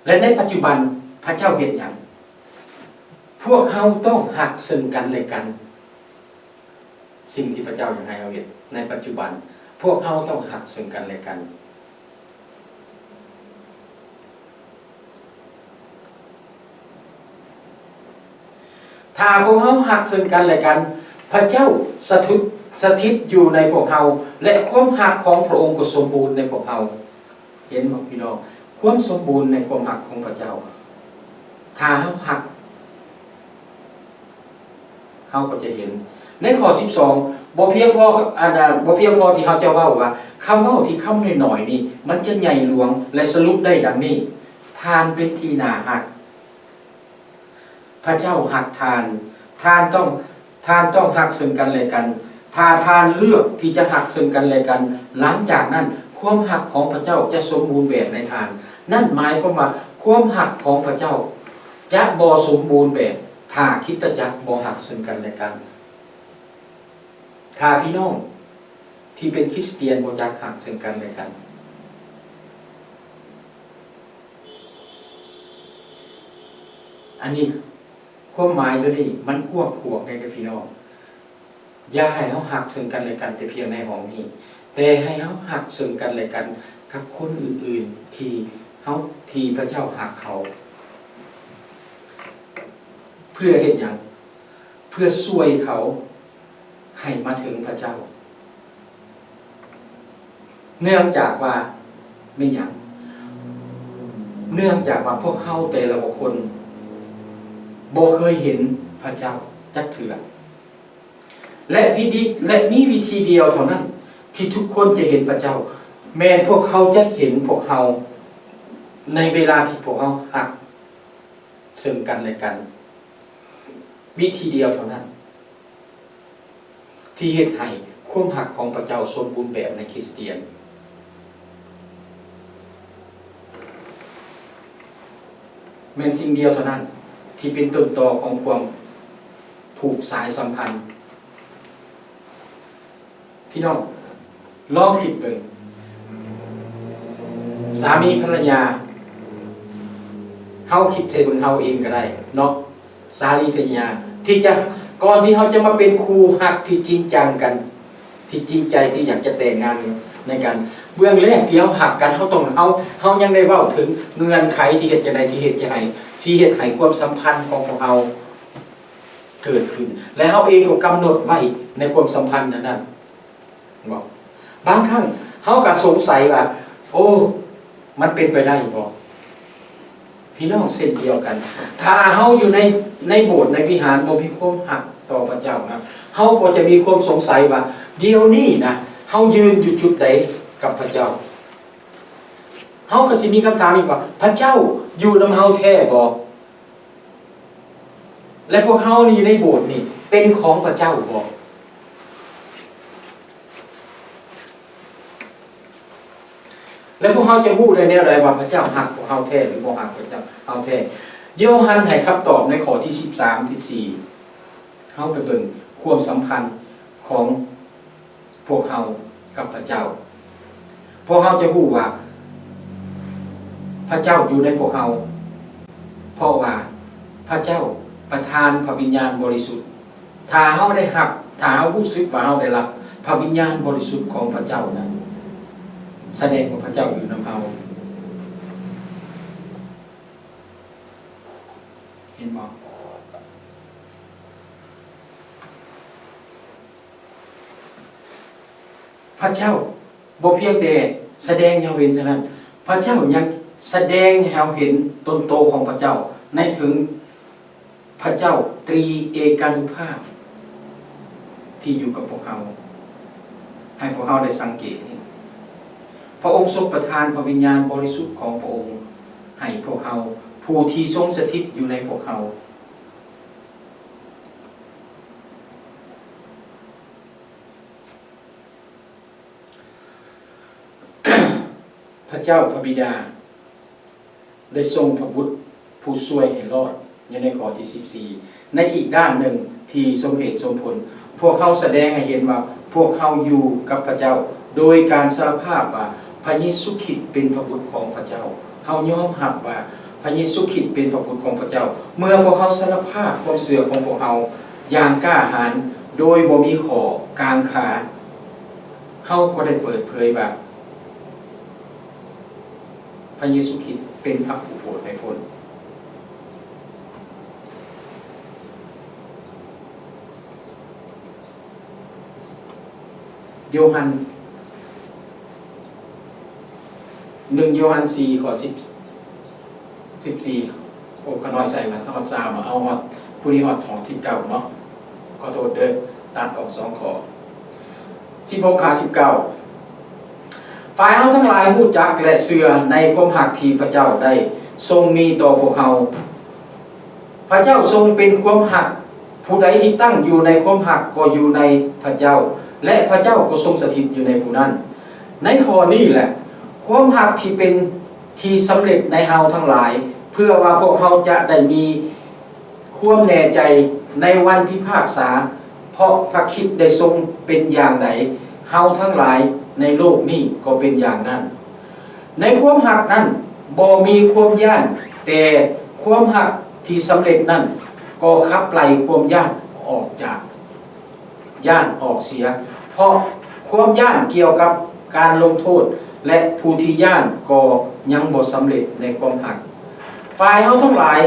และในปัจจุบันพระเจ้าเฮ็ดหยังพวกเราต้องหักซึ่งกันและกันสิ่งที่พระเจ้าอยากให้เราเห็นในปัจจุบันพวกเราต้องหักซึ่งกันและกันถ้าพวกเราหักซึ่งกันและกันพระเจ้า สถิตอยู่ในพวกเฮาและความหักของพระองค์ก็สมบูรณ์ในพวกเฮาเห็นบ่พี่น้องความสมบูรณ์ในความหักของพระเจ้าถ้าเฮาหักเฮาก็จะเห็นในข้อ12บ่เพียงพอบ่เพียงพอที่เฮาจะเว้าว่าคำเว้าที่คำน้อยๆนี่มันจะใหญ่หลวงและสรุปได้ดังนี้ทานเป็นที่น่าหักพระเจ้าหักทานต้องหักซึ่งกันและกันถ้าทานเลือกที่จะหักซึ่งกันและกันหลังจากนั้นความหักของพระเจ้าจะสมบูรณ์แบบในทานนั่นหมายความว่าความหักของพระเจ้าจะบ่สมบูรณ์แบบถ้าคริสตจักรบ่หักซึ่งกันและกันถ้าพี่น้องที่เป็นคริสเตียนบ่จักหักซึ่งกันและกันอันนี้ความหมายตัวนี้มันกว้างขวางในพี่น้องอย่าให้เฮาหักซึ่งกันและกันแต่เพียงในห้องนี้แต่ให้เฮาหักซึ่งกันและกันกับคนอื่นๆที่พระเจ้าหักเขาเพื่อเฮ็ดหยังเพื่อช่วยเขาให้มาถึงพระเจ้าเนื่องจากว่าไม่หยังเนื่องจากว่าพวกเฮาแต่ละบุคคลบ่เคยเห็นพระเจ้าจักเทื่อและมีวิธีเดียวเท่านั้นที่ทุกคนจะเห็นพระเจ้าแม้พวกเขาจะเห็นพวกเฮาในเวลาที่พวกเฮาหักซึ่งกันและกันวิธีเดียวเท่านั้นที่เฮ็ดให้ความหักของพระเจ้าสมบูรณ์แบบในคริสเตียนแม้นสิ่งเดียวเท่านั้นที่เป็นต้นตอของความผูกสายสัมพันธ์พี่น้องลองคิดเบิ่งสามีภรรยาเฮาคิดใส่เบิ่งเฮาเองก็ได้เนาะสามีภรรยาที่จะก่อนที่เฮาจะมาเป็นคู่ฮักที่จริงจังกันที่จริงใจที่อยากจะแต่งงานในกันเบื้องแรกที่เฮาหักกันเฮายังได้เว้าถึงเงื่อนไขที่เฮ็ดจังได๋ที่เฮ็ดให้ความสัมพันธ์ของพวกเฮาเกิดขึ้นและเฮาเองก็กำหนดไว้ในความสัมพันธ์นั้นบอกบางครั้งเฮาก็สงสัยว่าโอ้มันเป็นไปได้บ่พี่น้องเส้นเดียวกันถ้าเฮาอยู่ในโบสถ์ในวิหารบ่มีความหักต่อพระเจ้านะเฮาก็จะมีความสงสัยว่าเดี๋ยวนี้นะเฮายืนอยู่จุดใดกับพระเจ้าเฮาก็สิมีคำถามอีกว่าพระเจ้าอยู่นำเฮาแท้บ่และพวกเฮานี่ในโบสถ์นี่เป็นของพระเจ้าบ่แล้วพวกเฮาจะรู้ได้แนวใดว่าพระเจ้าหักพวกเฮาแท้หรือบ่หักพระเจ้าเฮาแท้โยฮันให้คำตอบในข้อที่13-14เฮาไปเบิ่งความสัมพันธ์ของพวกเฮากับพระเจ้าพวกเฮาจะรู้ว่าพระเจ้าอยู่ในพวกเฮาเพราะว่าพระเจ้าประทานพระวิญญาณบริสุทธิ์ถ้าเฮาได้รับถ้าเฮารู้สึกว่าเฮาได้รับพระวิญญาณบริสุทธิ์ของพระเจ้านั้นแสดงว่าพระเจ้าอยู่นำเฮาเห็นบ่พระเจ้าบ่เพียงแต่แสดงให้เราเห็นเท่านั้นพระเจ้ายังแสดงให้เราเห็นตนโตของพระเจ้าในถึงพระเจ้าตรีเอกานุภาพที่อยู่กับพวกเราให้พวกเราได้สังเกตเห็นพระองค์ทรงประทานพระวิญญาณบริสุทธิ์ของพระองค์ให้พวกเราผู้ที่ทรงสถิตอยู่ในพวกเราพระเจ้าพระบิดาได้ทรงพระบุตรผู้ช่วยให้รอดในข้อที่14ในอีกด้านหนึ่งที่สมเหตุสมผลพวกเขาแสดงให้เห็นว่าพวกเขาอยู่กับพระเจ้าโดยการสารภาพว่าพระเยซูคริสต์เป็นพระบุตรของพระเจ้าเขายอมรับว่าพระเยซูคริสต์เป็นพระบุตรของพระเจ้าเมื่อพวกเขาสารภาพความเสื่อของพวกเขาอย่างกล้าหาญโดยบ่มีข้อกางขาเขาก็ได้เปิดเผยว่าพระเยซูคริสต์เป็นพระผู้โปรดให้พ้น โยฮันโยฮัน4ข้อ14โอ้ขน้อยใส่มาฮอด3เอาฮอดผู้นี้ฮอดของ19เนาะขอโทษเด้อตัดออก2ข้อ16ข้อ19ฝ่ายเฮาทั้งหลายรู้จักและเชื่อในความรักที่พระเจ้าได้ทรงมีต่อพวกเฮาพระเจ้าทรงเป็นความรักผู้ใดที่ตั้งอยู่ในความรักก็อยู่ในพระเจ้าและพระเจ้าก็ทรงสถิตอยู่ในผู้นั้นในข้อนี้แหละความรักที่เป็นที่สำเร็จในเฮาทั้งหลายเพื่อว่าพวกเฮาจะได้มีความแน่ใจในวันพิพากษาเพราะพระคริสต์ได้ทรงเป็นอย่างใดเฮาทั้งหลายในโลกนี้ก็เป็นอย่างนั้นในความรักนั้นบ่มีความย่านแต่ความรักที่สำเร็จนั้นก็ขับไล่ความย่านออกจากย่านออกเสียเพราะความย่านเกี่ยวกับการลงโทษและผู้ที่ย่านก็ยังบ่สำเร็จในความรักฝ่ายเฮาทั้งหลาย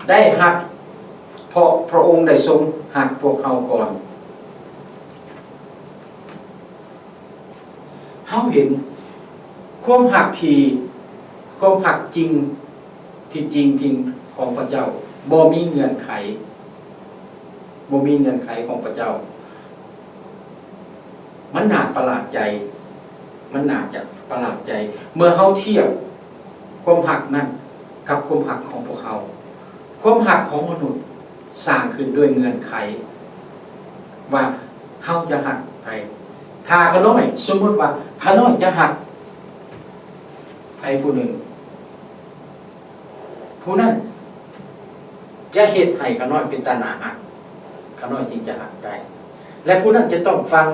ได้รักเพราะพระองค์ได้ทรงรักพวกเฮาก่อนเฮาเห็นความรักที่ความรักจริงที่จริงของพระเจ้าบ่มีเงื่อนไขบ่มีเงื่อนไขของพระเจ้ามันน่าประหลาดใจมันน่าจะประหลาดใจเมื่อเฮาเทียบความรักนั้นกับความรักของพวกเฮาความรักของมนุษย์สร้างขึ้นด้วยเงื่อนไขว่าเฮาจะรักใครถ้าขาน้อยสมมุติว่าขาน้อยจะรักใครผู้หนึ่งผู้นั้นจะเฮ็ดให้ขาน้อยเป็นตาหนาหักขาน้อยจึงจะรักได้และผู้นั้นจะต้องฟัง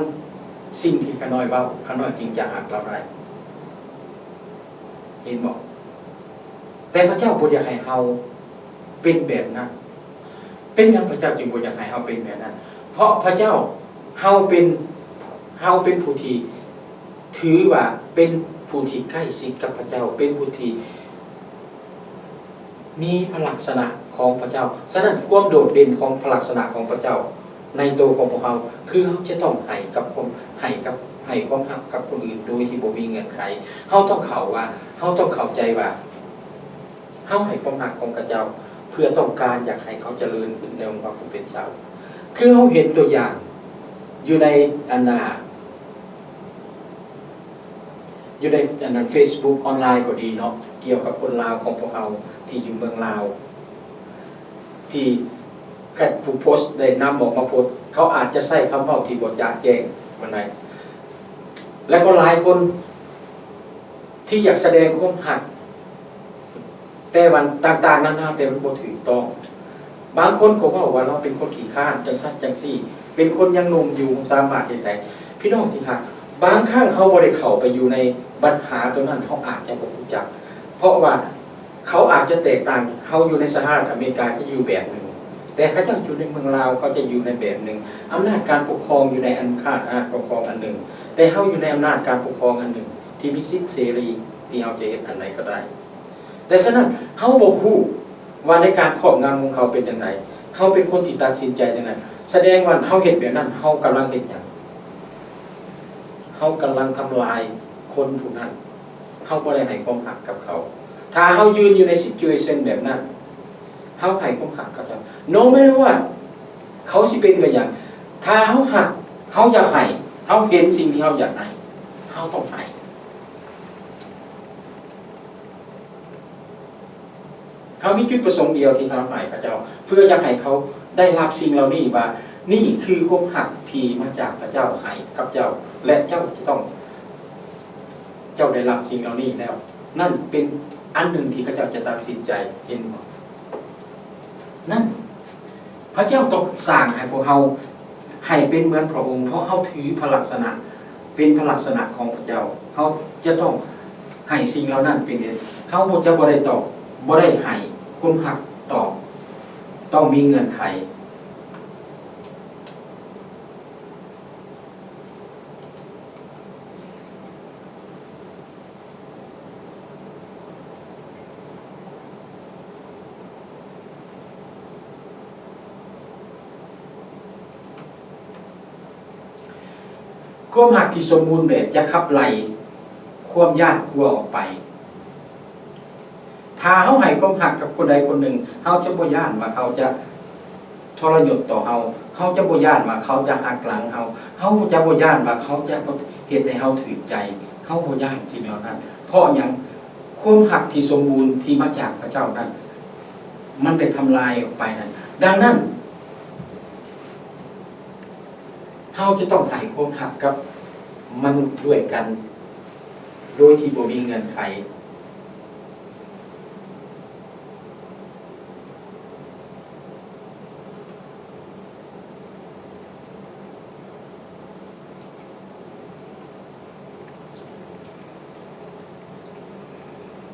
สิ่งที่ขาน้อยเว้าขาน้อยจึงจะรักเราได้เห็นบ่แต่พระเจ้าบ่อยากให้เฮาเป็นแบบนั้นเป็นหยังพระเจ้าจึงบ่อยากให้เฮาเป็นแบบนั้นเพราะพระเจ้าเฮาเป็นผู้ที่ถือว่าเป็นผู้ที่ใกล้ชิดกับพระเจ้าเป็นผู้ที่มีพระลักษณะของพระเจ้าฉะนั้นความโดดเด่นของพระลักษณะของพระเจ้าในตัวของพวกเราคือเฮาจะต้องให้ความรักกับคนอื่นโดยที่บ่มีเงื่อนไขเฮาต้องเข้าใจว่าเฮาให้ความรักของพระเจ้าเพื่อต้องการอยากให้เขาเจริญขึ้นในองค์พระผู้เป็นเจ้าคือเฮาเห็นตัวอย่างอยู่ในFacebook ออนไลน์ก็ดีเนาะเกี่ยวกับคนลาวของพวกเราที่อยู่เมืองลาวที่ผู้โพสต์ได้นำออกมาโพสต์เขาอาจจะใช้คำเว้าที่บ่จะแจ้งมันได้และก็หลายคนที่อยากแสดงความรักแต่วันต่างๆนานาแต่มันบ่ถูกต้องบางคนก็เว้าว่าเราเป็นคนขี้คร้านจังซั่นจังซี่เป็นคนยังหนุ่มอยู่สามารถเฮ็ดได้พี่น้องที่รักบางครั้งเฮาบ่ได้เข้าไปอยู่ในปัญหาตัวนั้นเฮาอาจจะบ่รู้จักเพราะว่าเขาอาจจะแตกต่างเฮาอยู่ในสหรัฐอเมริกาจะอยู่แบบนึงแต่เขาจะอยู่ในเมืองลาวเขาจะอยู่ในแบบนึงอำนาจการปกครองอยู่ในอำนาจปกครองอันนึงแต่เฮาอยู่ในอำนาจการปกครองอันนึงที่มีสิทธิเสรีที่เฮาจะเฮ็ดอันใดก็ได้แต่ฉะนั้นเฮาบ่ฮู้ว่าในการครอบงำของเขาเป็นจังไดเฮาเป็นคนที่ตัดสินใจจังไดแสดงว่าเฮาเฮ็ดแบบนั้นเฮากำลังเฮ็ดหยังเฮากำลังทำลายคนผู้นั้นเฮาบ่ได้ให้ความรักกับเขาถ้าเฮายืนอยู่ใน situation แบบนั้นเฮาให้ความรักกับเขา no matter what เขาสิเป็นแบบหยังถ้าเฮารักเฮาอยากให้เฮาเห็นสิ่งที่เฮาอยากให้เฮาต้องให้เฮามีจุดประสงค์เดียวที่เฮาให้พระเจ้าเพื่ออยากให้เขาได้รับสิ่งเหล่านี้ว่านี่คือความรักที่มาจากพระเจ้าให้กับเจ้าและเจ้าจะต้องเจ้าได้รับสิ่งเหล่านี้แล้วนั่นเป็นอันหนึ่งที่พระเจ้าจะตัดสินใจเห็นบ่นั่นพระเจ้าต้องสร้างให้พวกเฮาให้เป็นเหมือนพระองค์เพราะเฮาถือพระลักษณะเป็นพระลักษณะของพระเจ้าเฮาจะต้องให้สิ่งเหล่านั้นเป็นเฮาจะบ่ได้ตอบบ่ได้ให้ความรักตอบต้องมีเงื่อนไข ความหักที่สมบูรณ์แบบจะขับไล่ความย่านกลัวออกไปถ้าเฮาให้ความหักกับคนใดคนหนึ่งเฮาจะบ่ย่านว่าเขาจะทรยศต่อเฮาจะบ่ย่านว่าเขาจะหักหลังเฮาจะบ่ย่านว่าเขาจะเฮ็ดให้เฮาถือใจเฮาบ่ย่านจริงแล้วนั้นเพราะหยังความหักที่สมบูรณ์ที่มาจากพระเจ้านั้นมันได้ทำลายออกไปนั้นดังนั้นเฮาจะต้องให้ความหักกับมนุษย์ด้วยกันโดยที่บ่มีเงื่อนไข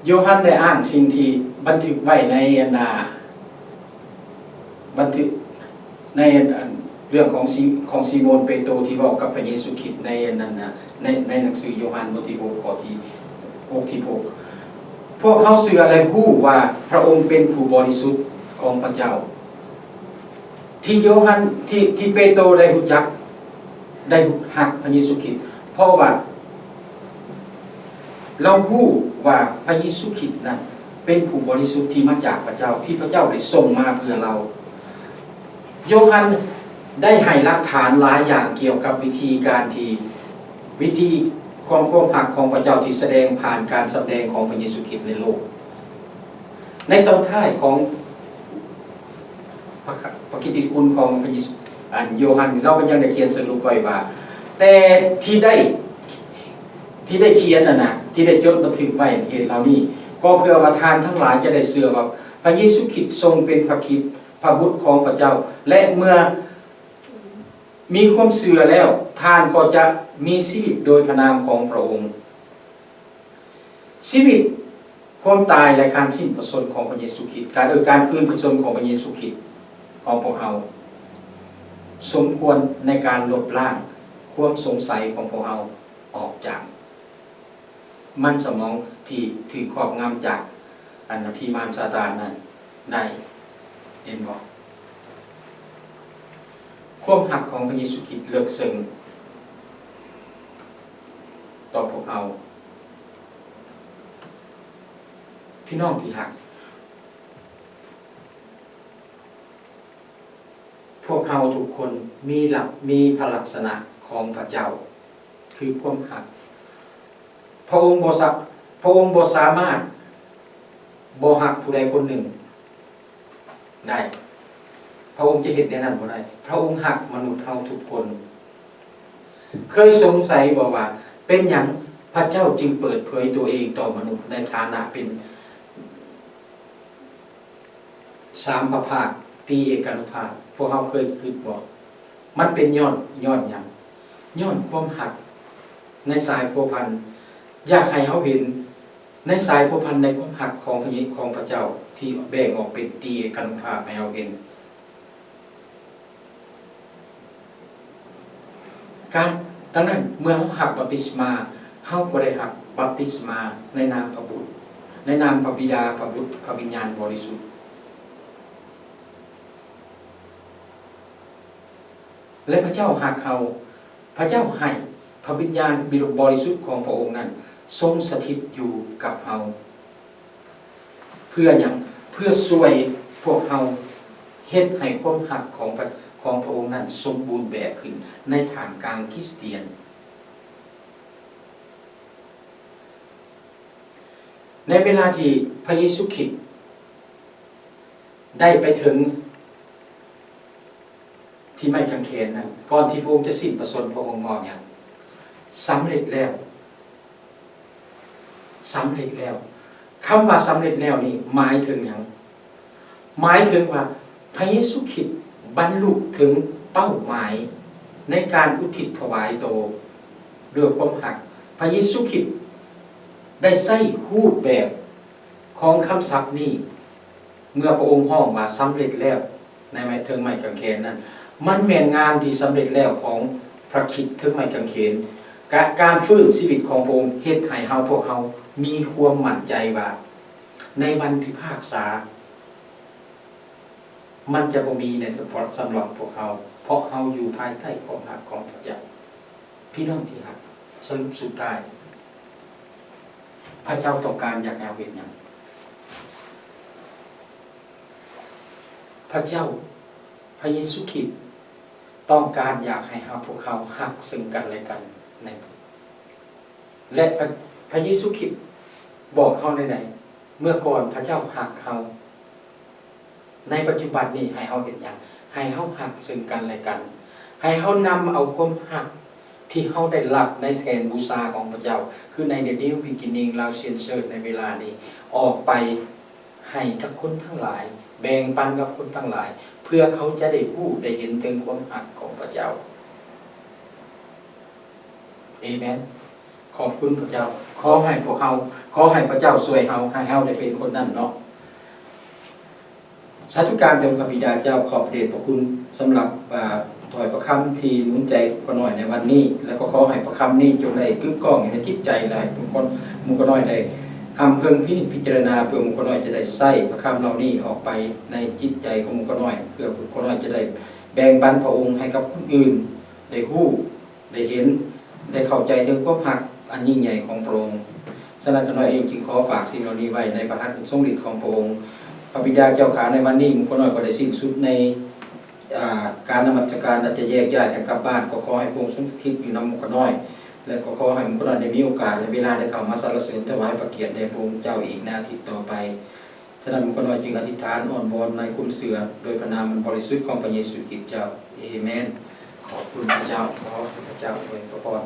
โยฮันได้อ้างสิ่งที่บันทึกไว้ในบันทึกในเรื่องของซีโมนเปโตรที่บอกกับพระเยซูคริสต์ในนั้นนะในหนังสือโยฮันบทที่6ข้อที่6พวกเขาเชื่อและรู้ว่าพระองค์เป็นผู้บริสุทธิ์ของพระเจ้าที่โยฮันที่เปโตรได้รู้จักได้หักพระเยซูคริสต์เพราะว่าเรารู้ว่าพระเยซูคริสต์นั้นเป็นผู้บริสุทธิ์ที่มาจากพระเจ้าที่พระเจ้าได้ส่งมาเพื่อเราโยฮันได้ให้หลักฐานหลายอย่างเกี่ยวกับวิธีความหักของพระเจ้าที่แสดงผ่านการแสดงของพระเยซูคริสต์ในโลกในตอนท้ายของพระกิตติคุณของพระเยซูโยฮันเราก็ยังได้เขียนสรุปไว้ว่าแต่ที่ได้เขียนนะที่ได้จดบันทึกไว้เหตุเหล่านี้ก็เพื่อว่าทานทั้งหลายจะได้เชื่อว่าพระเยซูคริสต์ทรงเป็นพระคริสต์พระบุตรของพระเจ้าและเมื่อมีความเชื่อแล้วท่านก็จะมีชีวิตโดยพระนามของพระองค์ชีวิตความตายและการสิ้นพระชนม์ของพระเยซูคริสต์การคืนพระชนม์ของพระเยซูคริสต์ของพวกเราสมควรในการลบล้างความสงสัยของพวกเราออกจากมันสมองที่ถือครอบงำจากพิมานซาตานนั้นได้เห็นบ่ความหักของพระเยซูคริสต์เลิกซึ้งต่อพวกเราพี่น้องที่หักพวกเราทุกคนมีพระลักษณะของพระเจ้าคือความหักพระองค์บ่สามารถบ่หักผู้ใดคนหนึ่งได้พระองค์จะเห็นในนั้นบ่ได้พระองค์หักมนุษย์เฮาทุกคนเคยสงสัยบ่ว่าเป็นหยังพระเจ้าจึงเปิดเผยตัวเองต่อมนุษย์ในฐานะเป็นสามพระภาคตีเอกานุภาพพวกเฮาเคยคิดบ่มันเป็นย้อนหยังย้อนความหักในสายพัวพันอยากให้เขาเห็นในสายพัวพันในความหักของพระเยซูของพระเจ้าที่แบ่งออกเป็นตีเอกานุภาพให้เราเห็นดังนั้นเมื่อเขาหักบัพติศมาเขาก็ได้หักบัพติศมาในนามพระบุตรในนามพระบิดาพระบุตรพระวิญญาณบริสุทธิ์และพระเจ้าหักเขาพระเจ้าให้พระวิญญาณบริสุทธิ์ของพระองค์นั้นทรงสถิตอยู่กับเราเพื่ออย่างเพื่อช่วยพวกเราเฮ็ดให้ความหักของพระองค์นั้นสมบูรณ์แบบขึ้นในฐานกลางคริสเตียนในเวลาที่พระเยซูคริสต์ได้ไปถึงที่ไม้กางเขนนั้นก่อนที่พระองค์จะสิ้นพระชนม์พระองค์มองอย่างสำเร็จแล้วคำว่าสำเร็จแล้วนี่หมายถึงอย่างหมายถึงว่าพระเยซูคริสต์บรรลุถึงเป้าหมายในการอุทิศถวายตนด้วยความหักพระเยซูคริสต์ได้ใช้รูปแบบของคำศัพท์นี้เมื่อพระองค์ห้องว่าสำเร็จแล้วในไม้ถึงไม้กางเขนนั้นมันแม่นงานที่สำเร็จแล้วของพระคริสต์ถึงไม้กางเขนการฟื้นชีวิตของพระองค์เฮ็ดให้พวกเรามีความมั่นใจว่าในวันพิพากษามันจะบ่มีในสำหรับพวกเขาเพราะเราอยู่ภายใต้ความหักของพระเจ้า พี่น้องที่รักสรุปสุดท้ายพระเจ้าต้องการอยากให้เราเห็นอย่างพระเจ้าพระเยซูคริสต์ต้องการอยากให้พวกเขาหักซึ่งกันและกันในและพระเยซูคริสต์บอกเขาในไหนเมื่อก่อนพระเจ้าหักเขาในปัจจุบันนี้ให้เขาเห็นอย่างให้เขาหักซึ่งกันและกันให้เขานำเอาความหักที่เขาได้รับในแสนบูชาของพระเจ้าคือในเดนิวบิกินิงเราเชียนเชิญในเวลานี้ออกไปให้กับคนทั้งหลายแบ่งปันกับคนทั้งหลายเพื่อเขาจะได้รู้ได้เห็นถึงความหักของพระเจ้าเอเมนขอบคุณพระเจ้าขอให้พวกเขาขอให้พระเจ้าช่วยเขาให้เขาได้เป็นคนนั้นเนาะสาธุการเดิมกับบิดาเจ้าขอบเดชพระคุณสำหรับถอยประคำที่หนุนใจพอหน่อยในวันนี้แล้วก็ขอให้ประคำนี้จงได้กึกก้องในจิตใจเลยทุกคนมุขน้อยได้ทำเพิ่งพิจารณาเพื่อมุขน้อยจะได้ใส่ประคำเหล่านี้ออกไปในจิตใจของมุขน้อยเพื่อมุขน้อยจะได้แบ่งปันพระองค์ให้กับคนอื่นได้ฮู้ได้เห็นได้เข้าใจถึงความหักอันยิ่งใหญ่ของพระองค์ฉะนั้นมุขน้อยเองจึงขอฝากสิ่งเหล่านี้ไว้ในพระหัตถ์ทรงฤทธิ์ของพระองค์พระบิดาเจ้าขาในวันนี้มุขน้อยก็ได้สิ้นสุดในการนมัสการอาจจะแยกย้ายกันกลับบ้านก็ขอให้พระองค์ทรงสถิตอยู่นำมุขน้อยและก็ขอให้มุขน้อยได้มีโอกาสและเวลาได้เข้ามาสรรเสริญถวายพระเกียรติแด่พระองค์เจ้าอีกในอาทิตย์ต่อไปฉะนั้นมุขน้อยจึงอธิษฐานอ่อนวอนในคุ้มเสือโดยพระนามมันบริสุทธิ์ของพระเยซูคริสต์เจ้าเอเมนขอบคุณพระเจ้าขอพระเจ้าอวยพร